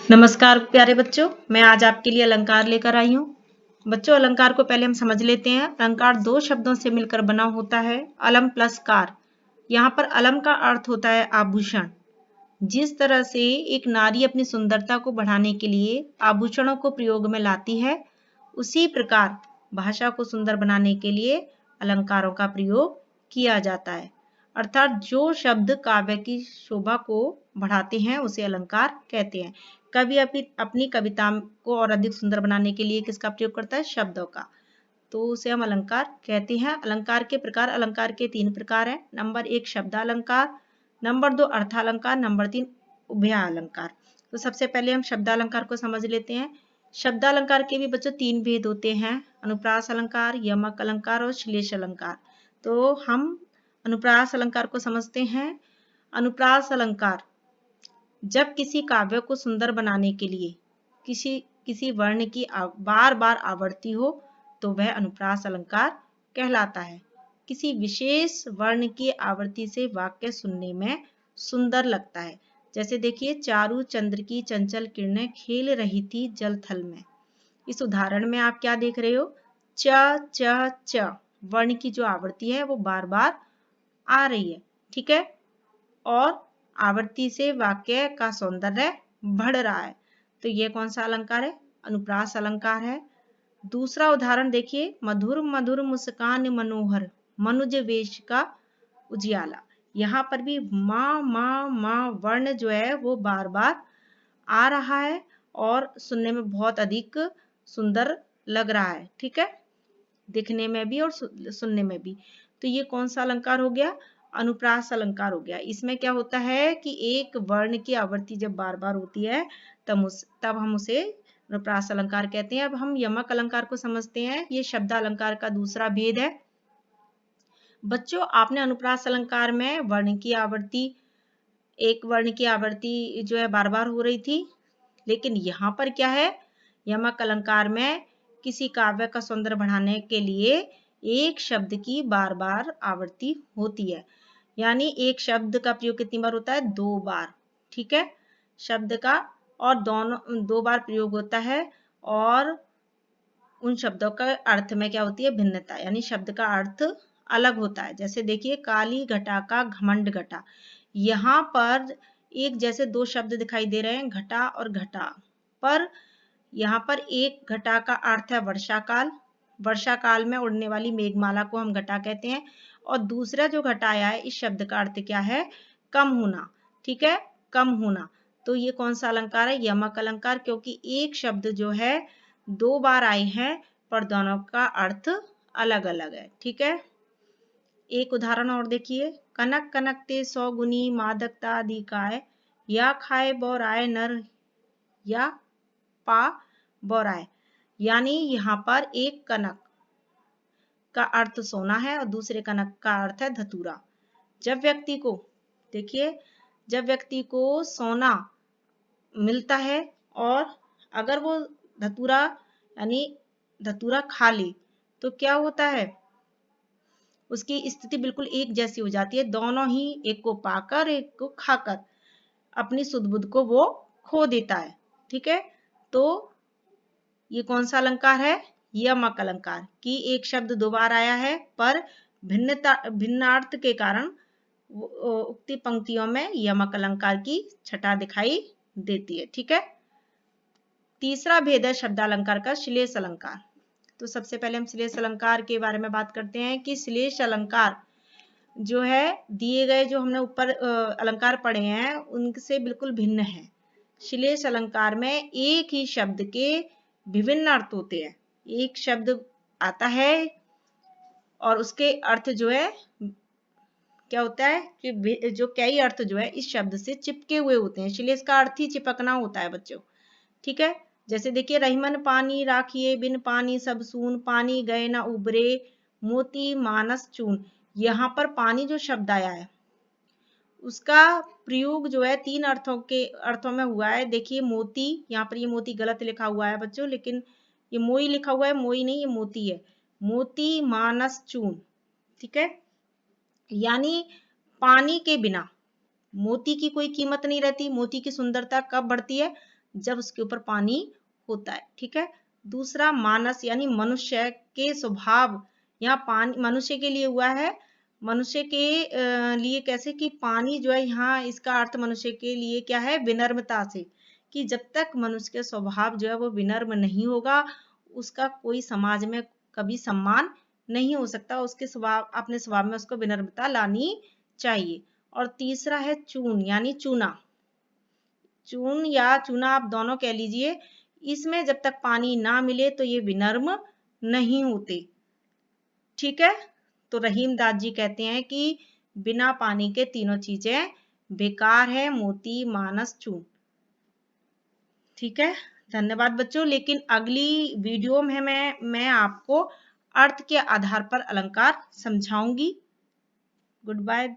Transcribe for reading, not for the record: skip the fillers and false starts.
नमस्कार प्यारे बच्चों, मैं आज आपके लिए अलंकार लेकर आई हूँ। बच्चों, अलंकार को पहले हम समझ लेते हैं। अलंकार दो शब्दों से मिलकर बना होता है, अलम प्लस कार। यहाँ पर अलम का अर्थ होता है आभूषण। जिस तरह से एक नारी अपनी सुंदरता को बढ़ाने के लिए आभूषणों को प्रयोग में लाती है, उसी प्रकार भाषा को सुंदर बनाने के लिए अलंकारों का प्रयोग किया जाता है। अर्थात जो शब्द काव्य की शोभा को बढ़ाते हैं उसे अलंकार कहते हैं। कवि अपनी कविता को और अधिक सुंदर बनाने के लिए किसका प्रयोग करता है? शब्दों का। तो उसे हम अलंकार कहते हैं। अलंकार के प्रकार, अलंकार के 3 प्रकार हैं। नंबर 1 शब्दालंकार, नंबर 2 अर्थालंकार, नंबर 3 उभयालंकार। तो सबसे पहले हम शब्दालंकार को समझ लेते हैं। शब्दालंकार के भी बच्चों 3 भेद होते हैं, अनुप्रास अलंकार, यमक अलंकार और श्लेष अलंकार। तो हम अनुप्रास अलंकार को समझते हैं। अनुप्रास अलंकार जब किसी काव्य को सुंदर बनाने के लिए किसी वर्ण की बार बार आवृत्ति हो तो वह अनुप्रास अलंकार कहलाता है। किसी विशेष वर्ण की आवृत्ति से वाक्य सुनने में सुंदर लगता है। जैसे देखिए, चारू चंद्र की चंचल किरणें खेल रही थी जल थल में। इस उदाहरण में आप क्या देख रहे हो? च च च वर्ण की जो आवृत्ति है वो बार बार आ रही है, ठीक है, और आवृत्ति से वाक्य का सौंदर्य बढ़ रहा है। तो ये कौन सा अलंकार है? अनुप्रास अलंकार है। दूसरा उदाहरण देखिए, मधुर मधुर मुस्कान मनोहर मनुज वेश का उजियाला। यहाँ पर भी माँ वर्ण जो है वो बार बार आ रहा है और सुनने में बहुत अधिक सुंदर लग रहा है, ठीक है, दिखने में भी और सुनने में भी। तो ये कौन सा अलंकार हो गया? अनुप्रास अलंकार हो गया। इसमें क्या होता है कि एक वर्ण की आवृत्ति जब बार बार होती है तब हम उसे अनुप्रास अलंकार कहते हैं। अब हम यमक अलंकार को समझते हैं। ये शब्द अलंकार का दूसरा भेद है। बच्चों, आपने अनुप्रास अलंकार में वर्ण की आवृत्ति, एक वर्ण की आवृत्ति जो है बार बार हो रही थी, लेकिन यहाँ पर क्या है? यमक अलंकार में किसी काव्य का सौंदर्य बढ़ाने के लिए एक शब्द की बार बार आवृत्ति होती है। यानी एक शब्द का प्रयोग कितनी बार होता है? 2 बार, ठीक है, शब्द का, और दोनों 2 बार प्रयोग होता है। और उन शब्दों का अर्थ में क्या होती है? भिन्नता, यानी शब्द का अर्थ अलग होता है। जैसे देखिए, काली घटा का घमंड घटा। यहाँ पर एक जैसे 2 शब्द दिखाई दे रहे हैं, घटा और घटा, पर यहाँ पर एक घटा का अर्थ है वर्षा काल। वर्षा काल में उड़ने वाली मेघमाला को हम घटा कहते हैं। और दूसरा जो घटा आया है, इस शब्द का अर्थ क्या है? कम होना, ठीक है, कम होना। तो ये कौन सा अलंकार है? यमक अलंकार, क्योंकि एक शब्द जो है 2 बार आए हैं पर दोनों का अर्थ अलग अलग है, ठीक है। एक उदाहरण और देखिए, कनक कनकते 100 गुनी मादकता दिखाए, या खाए बौराए नर या पा बौराए। यानी यहाँ पर एक कनक का अर्थ सोना है और दूसरे कनक का अर्थ है धतूरा। जब व्यक्ति को, देखिए, जब व्यक्ति को सोना मिलता है और अगर वो धतूरा यानी धतूरा खा ले तो क्या होता है? उसकी स्थिति बिल्कुल एक जैसी हो जाती है। दोनों ही, एक को पाकर एक को खाकर, अपनी सुध बुध को वो खो देता है, ठीक है। तो ये कौन सा अलंकार है? यमक अलंकार, कि एक शब्द 2 बार आया है पर भिन्नार्थ के कारण उक्ति पंक्तियों में यमक अलंकार की छटा दिखाई देती है, ठीक है। तीसरा भेद है शब्दालंकार का, श्लेष अलंकार। तो सबसे पहले हम श्लेष अलंकार के बारे में बात करते हैं कि श्लेष अलंकार जो है, दिए गए जो हमने ऊपर अलंकार पढ़े हैं उनसे बिल्कुल भिन्न है। श्लेष अलंकार में एक ही शब्द के विभिन्न अर्थ होते हैं। एक शब्द आता है और उसके अर्थ जो है क्या होता है कि जो कई अर्थ जो है इस शब्द से चिपके हुए होते हैं। श्लेष का अर्थ ही चिपकना होता है बच्चों, ठीक है। जैसे देखिए, रहीमन पानी राखिए बिन पानी सब सून, पानी गए ना उबरे मोती मानस चून। यहाँ पर पानी जो शब्द आया है उसका प्रयोग जो है 3 अर्थों में हुआ है। देखिए, मोती, यहाँ पर ये मोती गलत लिखा हुआ है बच्चों, लेकिन ये मोई लिखा हुआ है, मोई नहीं, ये मोती है। मोती मानस चून, ठीक है, यानी पानी के बिना मोती की कोई कीमत नहीं रहती। मोती की सुंदरता कब बढ़ती है? जब उसके ऊपर पानी होता है। ठीक है। दूसरा मानस यानी मनुष्य के स्वभाव, यहाँ पानी मनुष्य के लिए हुआ है, मनुष्य के लिए कैसे कि पानी जो है यहाँ इसका अर्थ मनुष्य के लिए क्या है, विनम्रता से, कि जब तक मनुष्य के स्वभाव जो है वो विनम्र नहीं होगा उसका कोई समाज में कभी सम्मान नहीं हो सकता। उसके स्वभाव, अपने स्वभाव में उसको विनम्रता लानी चाहिए। और तीसरा है चून यानी चूना, चून या चूना आप दोनों कह लीजिए, इसमें जब तक पानी ना मिले तो ये विनम्र नहीं होते। ठीक है। तो रहीम दास जी कहते हैं कि बिना पानी के तीनों चीजें बेकार है, मोती मानस चून। ठीक है। धन्यवाद बच्चों। लेकिन अगली वीडियो में मैं आपको अर्थ के आधार पर अलंकार समझाऊंगी। Good bye.